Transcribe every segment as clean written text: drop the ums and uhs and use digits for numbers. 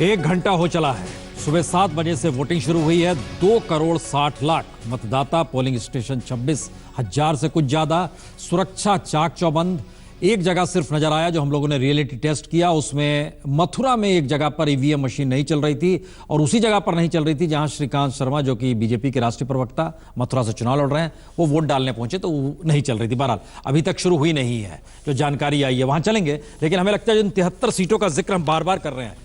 एक घंटा हो चला है। सुबह 7 बजे से वोटिंग शुरू हुई है। 2 करोड़ 60 लाख मतदाता, पोलिंग स्टेशन 26,000 से कुछ ज्यादा, सुरक्षा चाक चौबंद। एक जगह सिर्फ नजर आया जो हम लोगों ने रियलिटी टेस्ट किया, उसमें मथुरा में एक जगह पर ईवीएम मशीन नहीं चल रही थी और उसी जगह पर नहीं चल रही थी जहां श्रीकांत शर्मा, जो कि बीजेपी के राष्ट्रीय प्रवक्ता मथुरा से चुनाव लड़ रहे हैं, वो वोट डालने पहुंचे तो वो नहीं चल रही थी। बहरहाल अभी तक शुरू हुई नहीं है, जो जानकारी आई है वहां चलेंगे। लेकिन हमें लगता है जिन 73 सीटों का जिक्र हम बार बार कर रहे हैं,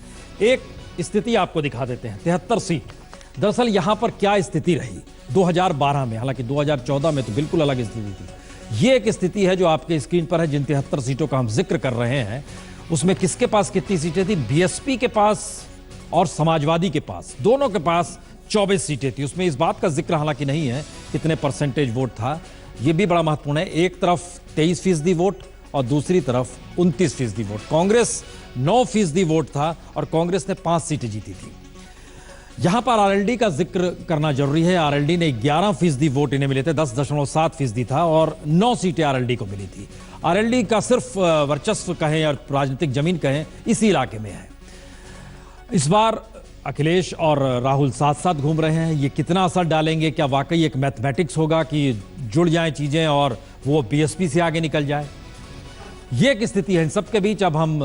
एक स्थिति आपको दिखा देते हैं। 73 सीट, दरअसल यहां पर क्या स्थिति रही 2012 में, हालांकि 2014 में तो बिल्कुल अलग स्थिति थी। ये एक स्थिति है जो आपके स्क्रीन पर है। जिन 73 सीटों का हम जिक्र कर रहे हैं उसमें किसके पास कितनी सीटें थी? बीएसपी के पास और समाजवादी के पास, दोनों के पास 24 सीटें थी। उसमें इस बात का जिक्र हालांकि नहीं है कितने परसेंटेज वोट था, यह भी बड़ा महत्वपूर्ण है। एक तरफ 23% वोट और दूसरी तरफ 29% वोट। कांग्रेस 9% वोट था और कांग्रेस ने 5 सीटें जीती थी। यहां पर आरएलडी का जिक्र करना जरूरी है। आरएलडी ने 11% वोट इन्हें मिले थे, 10.7% था और 9 सीटें आरएलडी को मिली थी। आरएलडी का सिर्फ वर्चस्व कहें या राजनीतिक जमीन कहें इसी इलाके में है। इस बार अखिलेश और राहुल साथ साथ घूम रहे हैं। ये कितना असर डालेंगे? क्या वाकई एक मैथमेटिक्स होगा कि जुड़ जाएं चीजें और वो बीएसपी से आगे निकल जाए? ये एक स्थिति है। इन सबके बीच अब हम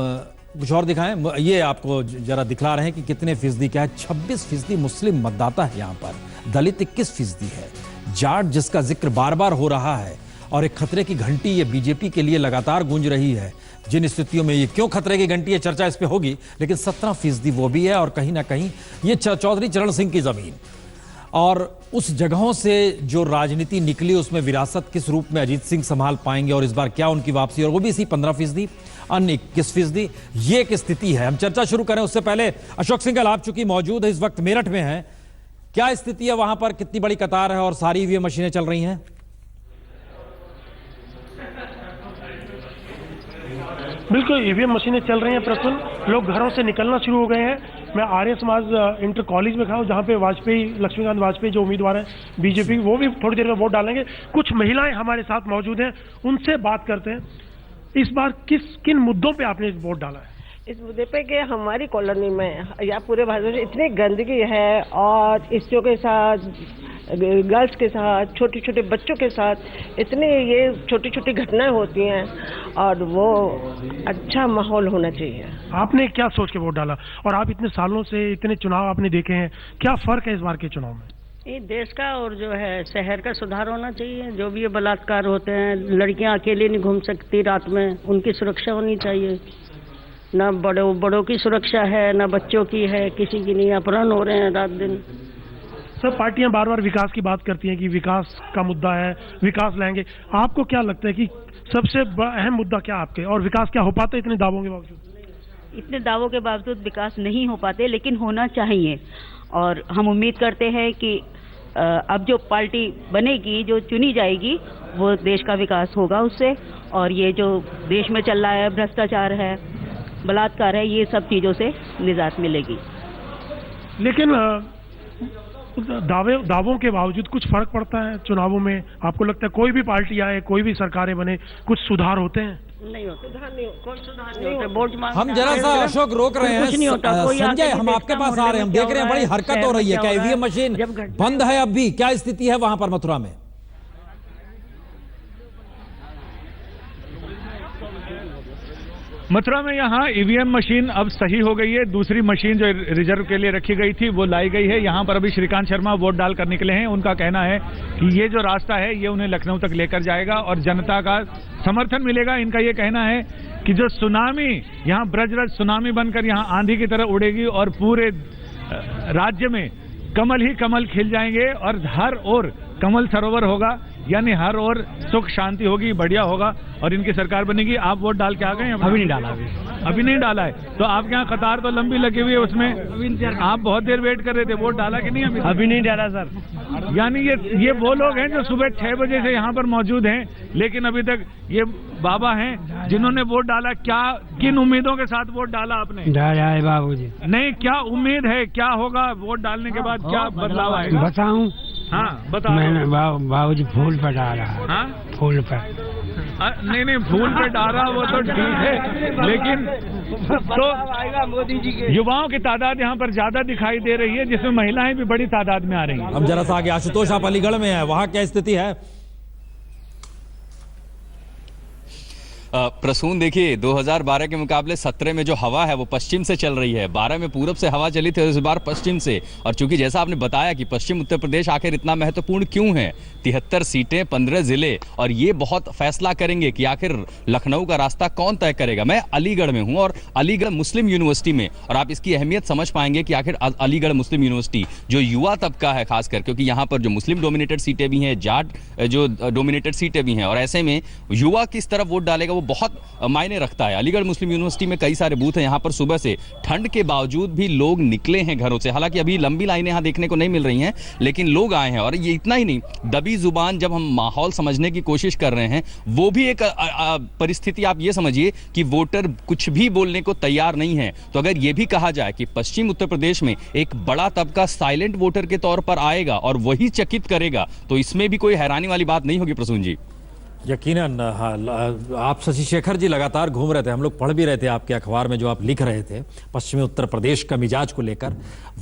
कुछ और दिखाएं। ये आपको जरा दिखला रहे हैं कि कितने फीसदी क्या है। 26% मुस्लिम मतदाता है यहाँ पर, दलित 21% है, जाट जिसका जिक्र बार बार हो रहा है और एक खतरे की घंटी ये बीजेपी के लिए लगातार गूंज रही है। जिन स्थितियों में ये क्यों खतरे की घंटी है, चर्चा इस पे होगी, लेकिन 17% वो भी है और कहीं ना कहीं ये चौधरी चरण सिंह की जमीन और उस जगहों से जो राजनीति निकली उसमें विरासत किस रूप में अजीत सिंह संभाल पाएंगे और इस बार क्या उनकी वापसी, और वो भी इसी 15%, अन्य 21%। ये एक स्थिति है। हम चर्चा शुरू करें उससे पहले अशोक सिंघल आप चूंकि मौजूद है इस वक्त मेरठ में हैं, क्या स्थिति है वहां पर? कितनी बड़ी कतार है और सारी ईवीएम मशीनें चल रही हैं? बिल्कुल, ईवीएम मशीनें चल रही हैं प्रफुल्ल। लोग घरों से निकलना शुरू हो गए हैं। मैं आर्य समाज इंटर कॉलेज में खड़ा हूं जहां पे वाजपेयी, लक्ष्मीकांत वाजपेयी जो उम्मीदवार हैं बीजेपी, वो भी थोड़ी देर में वोट डालेंगे। कुछ महिलाएं हमारे साथ मौजूद हैं, उनसे बात करते हैं। इस बार किन मुद्दों पे आपने वोट डाला है? इस मुद्दे पे कि हमारी कॉलोनी में या पूरे भारत में इतनी गंदगी है और स्त्रियों के साथ, गर्ल्स के साथ, छोटे छोटे बच्चों के साथ इतनी ये छोटी छोटी घटनाएं होती हैं और वो अच्छा माहौल होना चाहिए। आपने क्या सोच के वोट डाला और आप इतने सालों से इतने चुनाव आपने देखे हैं, क्या फर्क है इस बार के चुनाव में? ये देश का और जो है शहर का सुधार होना चाहिए। जो भी ये बलात्कार होते हैं, लड़कियां अकेली नहीं घूम सकती रात में, उनकी सुरक्षा होनी चाहिए। ना बड़ों की सुरक्षा है, ना बच्चों की है, किसी की नहीं। अपहरण हो रहे हैं रात दिन। सब पार्टियां बार बार विकास की बात करती हैं कि विकास का मुद्दा है, विकास लाएंगे। आपको क्या लगता है कि सबसे अहम मुद्दा क्या आपके, और विकास क्या हो पाता है इतने दावों के बावजूद? इतने दावों के बावजूद विकास नहीं हो पाते, लेकिन होना चाहिए। और हम उम्मीद करते हैं कि अब जो पार्टी बनेगी, जो चुनी जाएगी, वो देश का विकास होगा उससे। और ये जो देश में चल रहा है, भ्रष्टाचार है, बलात्कार है, ये सब चीज़ों से निजात मिलेगी। लेकिन दावों के बावजूद कुछ फर्क पड़ता है चुनावों में? आपको लगता है कोई भी पार्टी आए, कोई भी सरकारें बने, कुछ सुधार होते हैं? नहीं होते, कोई सुधार नहीं होते। हम जरा सा अशोक रोक रहे हैं। संजय, हम आपके पास आ रहे हैं, हम देख रहे हैं बड़ी हरकत हो रही है। क्या ईवीएम मशीन बंद है अब भी? क्या स्थिति है वहां पर मथुरा में? मथुरा में यहाँ ईवीएम मशीन अब सही हो गई है। दूसरी मशीन जो रिजर्व के लिए रखी गई थी वो लाई गई है। यहाँ पर अभी श्रीकांत शर्मा वोट डाल कर निकले हैं। उनका कहना है कि ये जो रास्ता है ये उन्हें लखनऊ तक लेकर जाएगा और जनता का समर्थन मिलेगा। इनका ये कहना है कि जो सुनामी यहाँ ब्रजरज सुनामी बनकर यहाँ आंधी की तरह उड़ेगी और पूरे राज्य में कमल ही कमल खिल जाएंगे और हर ओर कमल सरोवर होगा, यानी हर ओर सुख शांति होगी, बढ़िया होगा और इनकी सरकार बनेगी। आप वोट डाल के आ गए हैं? अभी नहीं डाला। अभी नहीं डाला है तो आपके यहाँ कतार तो लंबी लगी हुई है उसमें। आप बहुत देर वेट कर रहे थे, वोट डाला कि नहीं? अभी नहीं डाला सर। यानी ये वो लोग हैं जो सुबह 6 बजे से यहाँ पर मौजूद हैं, लेकिन अभी तक ये बाबा हैं जिन्होंने वोट डाला। क्या किन उम्मीदों के साथ वोट डाला आपने? डाला है बाबूजी। नहीं, क्या उम्मीद है, क्या होगा वोट डालने के बाद, क्या बदलाव आएगा? बताऊं? हाँ बताओ। मैंने बाबूजी फूल पर डाला। हाँ, फूल पर। नहीं फूल पे डारा वो तो ठीक है, लेकिन तो मोदी जी के युवाओं की तादाद यहाँ पर ज्यादा दिखाई दे रही है, जिसमें महिलाएं भी बड़ी तादाद में आ रही हैं। अब जरा सा आगे आशुतोष, आप अलीगढ़ में है, वहां क्या स्थिति है? प्रसून, देखिए 2012 के मुकाबले 17 में जो हवा है वो पश्चिम से चल रही है। 12 में पूरब से हवा चली थी, इस बार पश्चिम से। और चूंकि जैसा आपने बताया कि पश्चिम उत्तर प्रदेश आखिर इतना महत्वपूर्ण क्यों है, 73 सीटें, 15 जिले, और ये बहुत फैसला करेंगे कि आखिर लखनऊ का रास्ता कौन तय करेगा। मैं अलीगढ़ में हूँ और अलीगढ़ मुस्लिम यूनिवर्सिटी में, और आप इसकी अहमियत समझ पाएंगे कि आखिर अलीगढ़ मुस्लिम यूनिवर्सिटी जो युवा तबका है खासकर, क्योंकि यहाँ पर जो मुस्लिम डोमिनेटेड सीटें भी हैं, जाट जो डोमिनेटेड सीटें भी हैं, और ऐसे में युवा किस तरफ वोट डालेगा वो बहुत मायने रखता है। अलीगढ़ मुस्लिम यूनिवर्सिटी में कई सारे बूथ हैं, यहाँ पर सुबह से ठंड के बावजूद भी लोग निकले हैं घरों से। हालांकि अभी लंबी लाइनें यहाँ देखने को नहीं मिल रही हैं, लेकिन लोग आए हैं। और ये इतना ही नहीं, दबी जुबान जब हम माहौल समझने की कोशिश कर रहे हैं, वो भी एक परिस्थिति आप ये समझिए कि वोटर कुछ भी बोलने को तैयार नहीं है। तो अगर ये भी कहा जाए कि पश्चिम उत्तर प्रदेश में एक बड़ा तबका साइलेंट वोटर के तौर पर आएगा और वही चकित करेगा, तो इसमें भी कोई हैरानी वाली बात नहीं होगी प्रसून जी। यकीनन। हाँ, आप शशि शेखर जी लगातार घूम रहे थे, हम लोग पढ़ भी रहे थे आपके अखबार में जो आप लिख रहे थे पश्चिमी उत्तर प्रदेश का मिजाज को लेकर।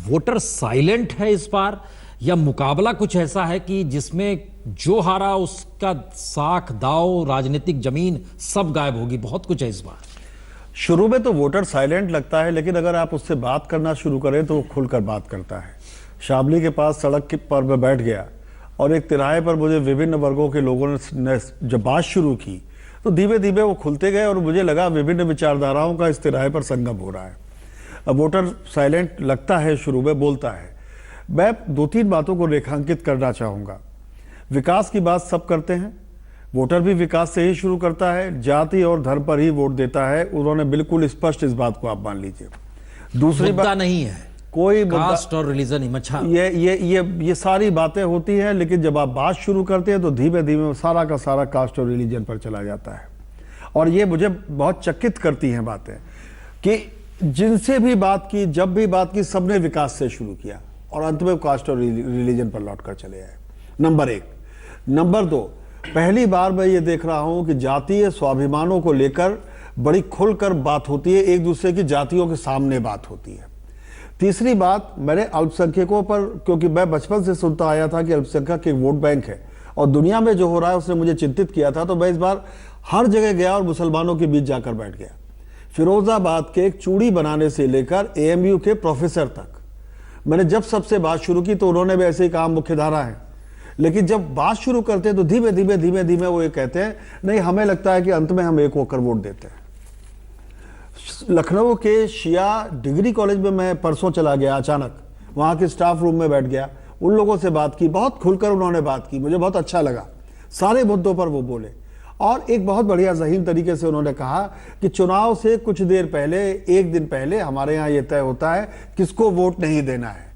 वोटर साइलेंट है इस बार, या मुकाबला कुछ ऐसा है कि जिसमें जो हारा उसका साख दाव राजनीतिक जमीन सब गायब होगी? बहुत कुछ है इस बार। शुरू में तो वोटर साइलेंट लगता है, लेकिन अगर आप उससे बात करना शुरू करें तो वो खुलकर बात करता है। शाबली के पास सड़क पर मैं बैठ गया और एक तिराहे पर मुझे विभिन्न वर्गों के लोगों ने जब बात शुरू की तो धीमे धीमे वो खुलते गए और मुझे लगा विभिन्न विचारधाराओं का इस तिराहे पर संगम हो रहा है। अब वोटर साइलेंट लगता है, शुरू में बोलता है। मैं 2-3 बातों को रेखांकित करना चाहूँगा। विकास की बात सब करते हैं, वोटर भी विकास से ही शुरू करता है, जाति और धर्म पर ही वोट देता है। उन्होंने बिल्कुल स्पष्ट इस बात को आप मान लीजिए। दूसरी बात नहीं है कोई कास्ट और रिलीजन, इमेज, ये सारी बातें होती हैं, लेकिन जब आप बात शुरू करते हैं तो धीमे धीमे सारा का सारा कास्ट और रिलीजन पर चला जाता है। और ये मुझे बहुत चकित करती हैं बातें कि जिनसे भी बात की, जब भी बात की, सबने विकास से शुरू किया और अंत में कास्ट और रिलीजन पर लौट कर चले आए। नंबर 1। नंबर 2, पहली बार मैं ये देख रहा हूं कि जातीय स्वाभिमानों को लेकर बड़ी खुलकर बात होती है, एक दूसरे की जातियों के सामने बात होती है। तीसरी बात, मैंने अल्पसंख्यकों पर, क्योंकि मैं बचपन से सुनता आया था कि अल्पसंख्यक एक वोट बैंक है और दुनिया में जो हो रहा है उसने मुझे चिंतित किया था, तो मैं इस बार हर जगह गया और मुसलमानों के बीच जाकर बैठ गया। फिरोजाबाद के एक चूड़ी बनाने से लेकर AMU के प्रोफेसर तक मैंने जब सबसे बात शुरू की तो उन्होंने भी ऐसे ही कहा मुख्यधारा है, लेकिन जब बात शुरू करते हैं तो धीमे धीमे वो ये कहते हैं नहीं, हमें लगता है कि अंत में हम एक होकर वोट देते हैं। लखनऊ के शिया डिग्री कॉलेज में मैं परसों चला गया, अचानक वहाँ के स्टाफ रूम में बैठ गया, उन लोगों से बात की, बहुत खुलकर उन्होंने बात की, मुझे बहुत अच्छा लगा। सारे मुद्दों पर वो बोले और एक बहुत बढ़िया ज़हीन तरीके से उन्होंने कहा कि चुनाव से कुछ देर पहले, एक दिन पहले हमारे यहाँ ये तय होता है किसको वोट नहीं देना है।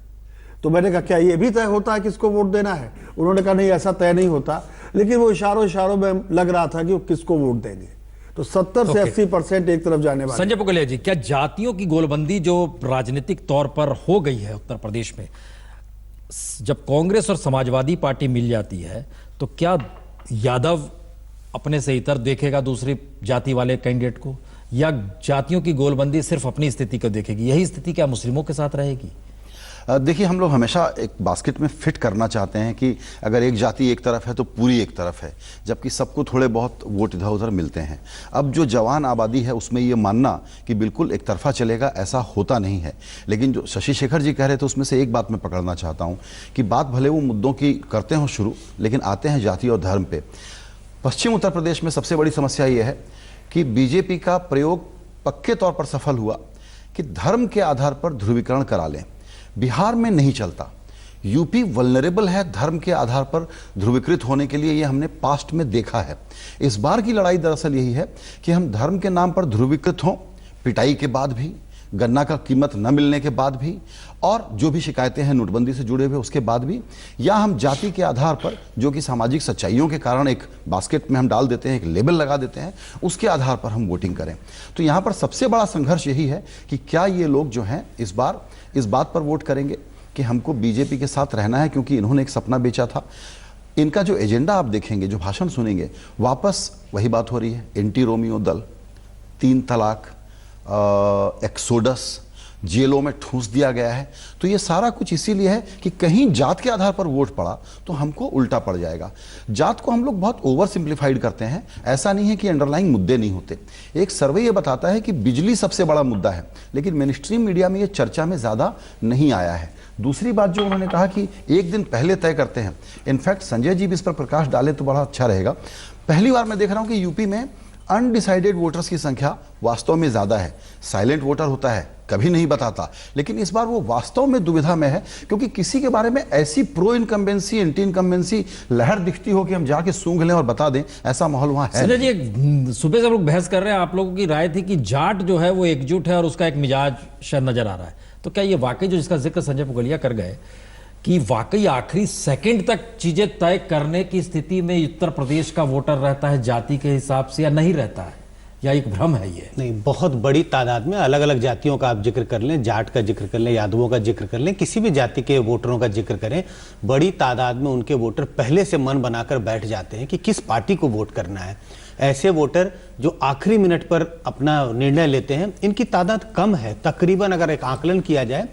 तो मैंने कहा क्या ये भी तय होता है किसको वोट देना है? उन्होंने कहा नहीं, ऐसा तय नहीं होता, लेकिन वो इशारों में लग रहा था कि वो किसको वोट देंगे। तो 70 से 80% एक तरफ जाने वाले। संजय पुगलिया जी, क्या जातियों की गोलबंदी जो राजनीतिक तौर पर हो गई है उत्तर प्रदेश में, जब कांग्रेस और समाजवादी पार्टी मिल जाती है तो क्या यादव अपने से इतर देखेगा दूसरी जाति वाले कैंडिडेट को, या जातियों की गोलबंदी सिर्फ अपनी स्थिति को देखेगी? यही स्थिति क्या मुस्लिमों के साथ रहेगी? देखिए, हम लोग हमेशा एक बास्केट में फिट करना चाहते हैं कि अगर एक जाति एक तरफ है तो पूरी एक तरफ है, जबकि सबको थोड़े बहुत वोट इधर उधर मिलते हैं। अब जो जवान आबादी है उसमें ये मानना कि बिल्कुल एक तरफा चलेगा, ऐसा होता नहीं है। लेकिन जो शशि शेखर जी कह रहे थे उसमें से एक बात मैं पकड़ना चाहता हूँ कि बात भले वो मुद्दों की करते हों शुरू, लेकिन आते हैं जाति और धर्म पे। पश्चिम उत्तर प्रदेश में सबसे बड़ी समस्या ये है कि बीजेपी का प्रयोग पक्के तौर पर सफल हुआ कि धर्म के आधार पर ध्रुवीकरण करा लें। बिहार में नहीं चलता, यूपी वल्नरेबल है धर्म के आधार पर ध्रुवीकृत होने के लिए, ये हमने पास्ट में देखा है। इस बार की लड़ाई दरअसल यही है कि हम धर्म के नाम पर ध्रुवीकृत हों, पिटाई के बाद भी, गन्ना का कीमत न मिलने के बाद भी, और जो भी शिकायतें हैं नोटबंदी से जुड़े हुए उसके बाद भी, या हम जाति के आधार पर, जो कि सामाजिक सच्चाइयों के कारण एक बास्केट में हम डाल देते हैं, एक लेबल लगा देते हैं, उसके आधार पर हम वोटिंग करें। तो यहाँ पर सबसे बड़ा संघर्ष यही है कि क्या ये लोग जो हैं इस बार इस बात पर वोट करेंगे कि हमको बीजेपी के साथ रहना है, क्योंकि इन्होंने एक सपना बेचा था। इनका जो एजेंडा आप देखेंगे, जो भाषण सुनेंगे, वापस वही बात हो रही है। एंटी रोमियो दल, 3 तलाक, एक्सोडस, जेलों में ठूंस दिया गया है। तो ये सारा कुछ इसीलिए है कि कहीं जात के आधार पर वोट पड़ा तो हमको उल्टा पड़ जाएगा। जात को हम लोग बहुत ओवर सिंप्लीफाइड करते हैं। ऐसा नहीं है कि अंडरलाइंग मुद्दे नहीं होते। एक सर्वे ये बताता है कि बिजली सबसे बड़ा मुद्दा है, लेकिन मेनस्ट्रीम मीडिया में ये चर्चा में ज्यादा नहीं आया है। दूसरी बात जो उन्होंने कहा कि एक दिन पहले तय करते हैं, इनफैक्ट संजय जी भी इस पर प्रकाश डाले तो बड़ा अच्छा रहेगा। पहली बार मैं देख रहा हूं कि यूपी में अनडिसाइडेड वोटर्स की संख्या वास्तव में ज्यादा है। साइलेंट वोटर होता है, कभी नहीं बताता, लेकिन इस बार वो वास्तव में दुविधा में है, क्योंकि किसी के बारे में ऐसी प्रो इनकम्बेंसी एंटी इनकम्बेंसी लहर दिखती हो कि हम जाके सूंघ लें और बता दें, ऐसा माहौल वहां है। संजय जी, सुबह से हम लोग बहस कर रहे हैं, आप लोगों की राय थी कि जाट जो है वो एकजुट है और उसका एक मिजाज शायद नजर आ रहा है। तो क्या ये वाकई जो जिसका जिक्र संजय पुगलिया कर गए कि वाकई आखिरी सेकंड तक चीजें तय करने की स्थिति में उत्तर प्रदेश का वोटर रहता है जाति के हिसाब से, या नहीं रहता है, या एक भ्रम है ये? नहीं, बहुत बड़ी तादाद में अलग अलग जातियों का आप जिक्र कर लें, जाट का जिक्र कर लें, यादवों का जिक्र कर लें, किसी भी जाति के वोटरों का जिक्र करें, बड़ी तादाद में उनके वोटर पहले से मन बनाकर बैठ जाते हैं कि किस पार्टी को वोट करना है। ऐसे वोटर जो आखिरी मिनट पर अपना निर्णय लेते हैं, इनकी तादाद कम है। तकरीबन अगर एक आकलन किया जाए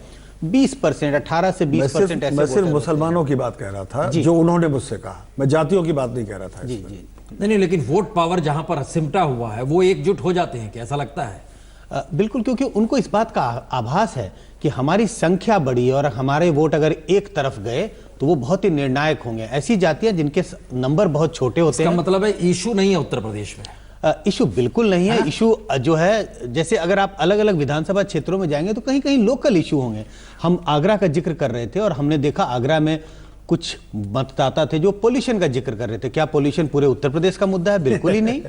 20%, 18 से 20% ऐसे। मैं सिर्फ मुसलमानों की बात कह रहा था जो उन्होंने मुझसे कहा, मैं जातियों की बात नहीं कह रहा था। जी जी नहीं, लेकिन वोट पावर जहां पर सिमटा हुआ है वो एकजुट हो जाते हैं, क्या ऐसा लगता है? बिल्कुल, क्योंकि उनको इस बात का आभास है कि हमारी संख्या बढ़ी और हमारे वोट अगर एक तरफ गए तो वो बहुत ही निर्णायक होंगे। ऐसी जातियां जिनके नंबर बहुत छोटे होते हैं। इसका मतलब है इशू नहीं है उत्तर प्रदेश में? इशू बिल्कुल नहीं है। इशू जो है, जैसे अगर आप अलग अलग विधानसभा क्षेत्रों में जाएंगे तो कहीं कहीं लोकल इशू होंगे। हम आगरा का जिक्र कर रहे थे और हमने देखा आगरा में कुछ मतदाता थे जो पोल्यूशन का जिक्र कर रहे थे। क्या पोल्यूशन पूरे उत्तर प्रदेश का मुद्दा है? बिल्कुल ही नहीं।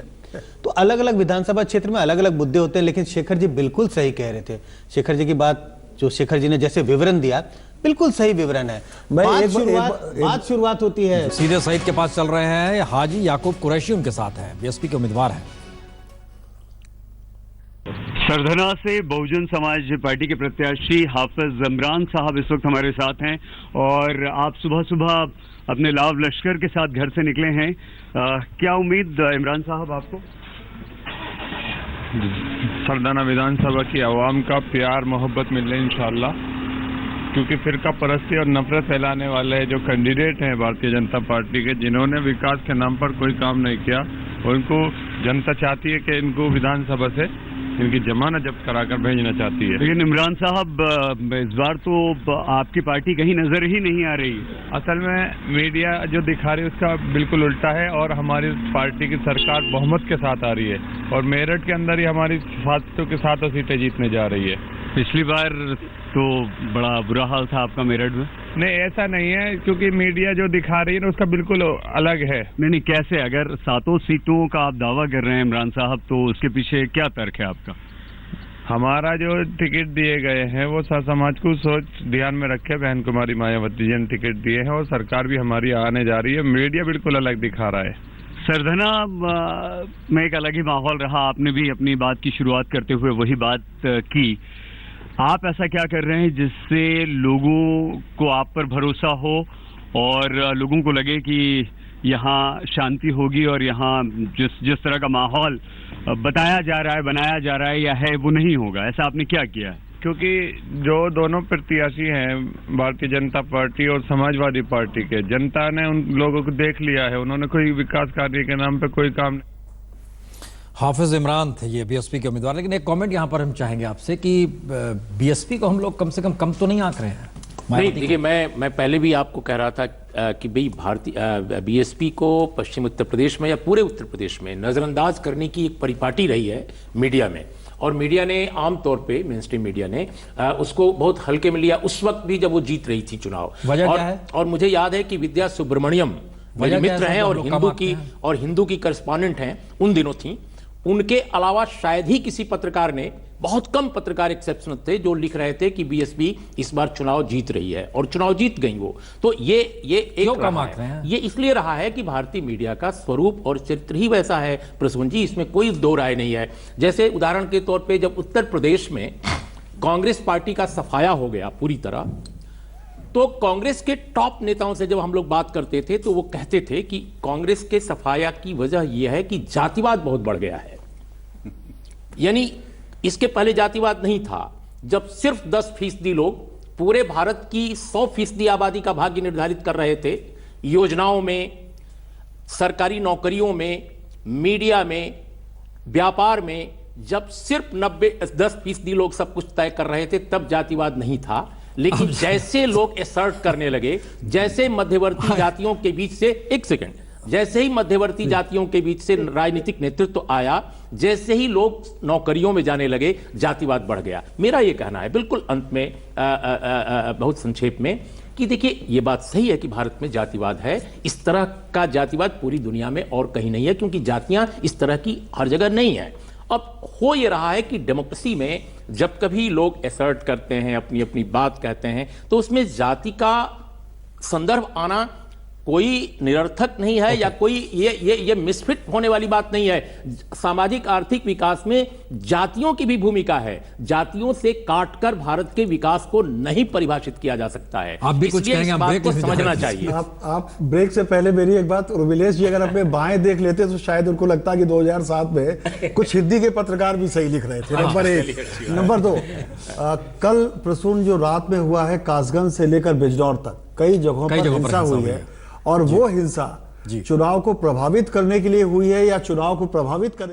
तो अलग अलग विधानसभा क्षेत्र में अलग अलग मुद्दे होते हैं। लेकिन शेखर जी बिल्कुल सही कह रहे थे। शेखर जी की बात, जो शेखर जी ने जैसे विवरण दिया, बिल्कुल सही विवरण है। बात शुरुआत होती है। सीधे सईद के पास चल रहे हैं, हाजी याकूब कुरैशी उनके साथ हैं, बीएसपी के उम्मीदवार हैं। सरधना से बहुजन समाज पार्टी के प्रत्याशी हाफिज इमरान साहब इस वक्त हमारे साथ हैं और आप सुबह सुबह अपने लाव लश्कर के साथ घर से निकले हैं। क्या उम्मीद इमरान साहब आपको? सरदाना विधानसभा की आवाम का प्यार मोहब्बत मिले इंशाअल्लाह, क्योंकि फिरका परस्ती और नफरत फैलाने वाले जो कैंडिडेट हैं भारतीय जनता पार्टी के, जिन्होंने विकास के नाम पर कोई काम नहीं किया, उनको जनता चाहती है कि इनको विधानसभा से इनकी जमानत जब्त कराकर भेजना चाहती है। लेकिन इमरान साहब, इस बार तो आपकी पार्टी कहीं नजर ही नहीं आ रही। असल में मीडिया जो दिखा रही है उसका बिल्कुल उल्टा है और हमारी पार्टी की सरकार बहुमत के साथ आ रही है और मेरठ के अंदर ही हमारी 700 सीटें जीतने जा रही है। पिछली बार तो बड़ा बुरा हाल था आपका मेरठ में। नहीं, ऐसा नहीं है, क्योंकि मीडिया जो दिखा रही है ना उसका बिल्कुल अलग है। नहीं, कैसे? अगर 7 सीटों का आप दावा कर रहे हैं इमरान साहब, तो उसके पीछे क्या तर्क है आपका? हमारा जो टिकट दिए गए हैं वो समाज को सोच ध्यान में रखे बहन कुमारी मायावती जी ने टिकट दिए हैं और सरकार भी हमारी आने जा रही है। मीडिया बिल्कुल अलग दिखा रहा है। सरधना में एक अलग ही माहौल रहा। आपने भी अपनी बात की शुरुआत करते हुए वही बात की। आप ऐसा क्या कर रहे हैं जिससे लोगों को आप पर भरोसा हो और लोगों को लगे कि यहाँ शांति होगी और यहाँ जिस तरह का माहौल बताया जा रहा है, बनाया जा रहा है या है, वो नहीं होगा? ऐसा आपने क्या किया है? क्योंकि जो दोनों प्रत्याशी हैं भारतीय जनता पार्टी और समाजवादी पार्टी के, जनता ने उन लोगों को देख लिया है। उन्होंने कोई विकास कार्य के नाम पे कोई काम नहीं। हाफिज इमरान थे ये बीएसपी के उम्मीदवार। लेकिन एक कमेंट यहाँ पर हम चाहेंगे आपसे कि बीएसपी को हम लोग कम से कम तो नहीं आंक रहे हैं? नहीं, देखिए, मैं पहले भी आपको कह रहा था कि भाई भारतीय बीएसपी को पश्चिम उत्तर प्रदेश में या पूरे उत्तर प्रदेश में नजरअंदाज करने की एक परिपाटी रही है मीडिया में, और मीडिया ने आमतौर पे, मेन स्ट्रीम मीडिया ने उसको बहुत हल्के में लिया उस वक्त भी जब वो जीत रही थी चुनाव। वजह क्या है? और मुझे याद है कि विद्या सुब्रमण्यम मेरी मित्र हैं और हिंदू की करस्पॉन्डेंट हैं, उन दिनों थी। उनके अलावा शायद ही किसी पत्रकार ने, बहुत कम पत्रकार एक्सेप्शन थे, जो लिख रहे थे कि बीएसपी इस बार चुनाव जीत रही है, और चुनाव जीत गई वो। तो ये एक रहा है। ये इसलिए रहा है कि भारतीय मीडिया का स्वरूप और चरित्र ही वैसा है प्रसून जी, इसमें कोई दो राय नहीं है। जैसे उदाहरण के तौर पे जब उत्तर प्रदेश में कांग्रेस पार्टी का सफाया हो गया पूरी तरह, तो कांग्रेस के टॉप नेताओं से जब हम लोग बात करते थे तो वो कहते थे कि कांग्रेस के सफाया की वजह यह है कि जातिवाद बहुत बढ़ गया है। यानी इसके पहले जातिवाद नहीं था। जब सिर्फ 10% लोग पूरे भारत की 100% आबादी का भाग्य निर्धारित कर रहे थे, योजनाओं में, सरकारी नौकरियों में, मीडिया में, व्यापार में, जब सिर्फ 10% लोग सब कुछ तय कर रहे थे, तब जातिवाद नहीं था। लेकिन जैसे लोग एसर्ट करने लगे, जैसे मध्यवर्ती जातियों के बीच से, एक सेकंड, जैसे ही मध्यवर्ती जातियों के बीच से राजनीतिक नेतृत्व आया, जैसे ही लोग नौकरियों में जाने लगे, जातिवाद बढ़ गया। मेरा यह कहना है बिल्कुल अंत में, बहुत संक्षेप में, कि देखिए ये बात सही है कि भारत में जातिवाद है। इस तरह का जातिवाद पूरी दुनिया में और कहीं नहीं है, क्योंकि जातियां इस तरह की हर जगह नहीं है। अब हो ये रहा है कि डेमोक्रेसी में जब कभी लोग एसर्ट करते हैं, अपनी अपनी बात कहते हैं, तो उसमें जाति का संदर्भ आना कोई निरर्थक नहीं है, या कोई ये मिसफिट होने वाली बात नहीं है। सामाजिक आर्थिक विकास में जातियों की भी भूमिका है। जातियों से काटकर भारत के विकास को नहीं परिभाषित किया जा सकता है। आप भी कुछ कहेंगे, इस बात को समझना चाहिए। आप ब्रेक से पहले मेरी एक बात, रुबिलेश जी अगर अपने बाएं देख लेते तो शायद उनको लगता कि 2007 में कुछ हिंदी के पत्रकार भी सही लिख रहे थे। नंबर 1। नंबर 2, कल प्रसून जो रात में हुआ है कासगंज से लेकर बिजनौर तक कई जगहों पर हिंसा हुई है, और वो हिंसा चुनाव को प्रभावित करने के लिए हुई है या चुनाव को प्रभावित करेगी?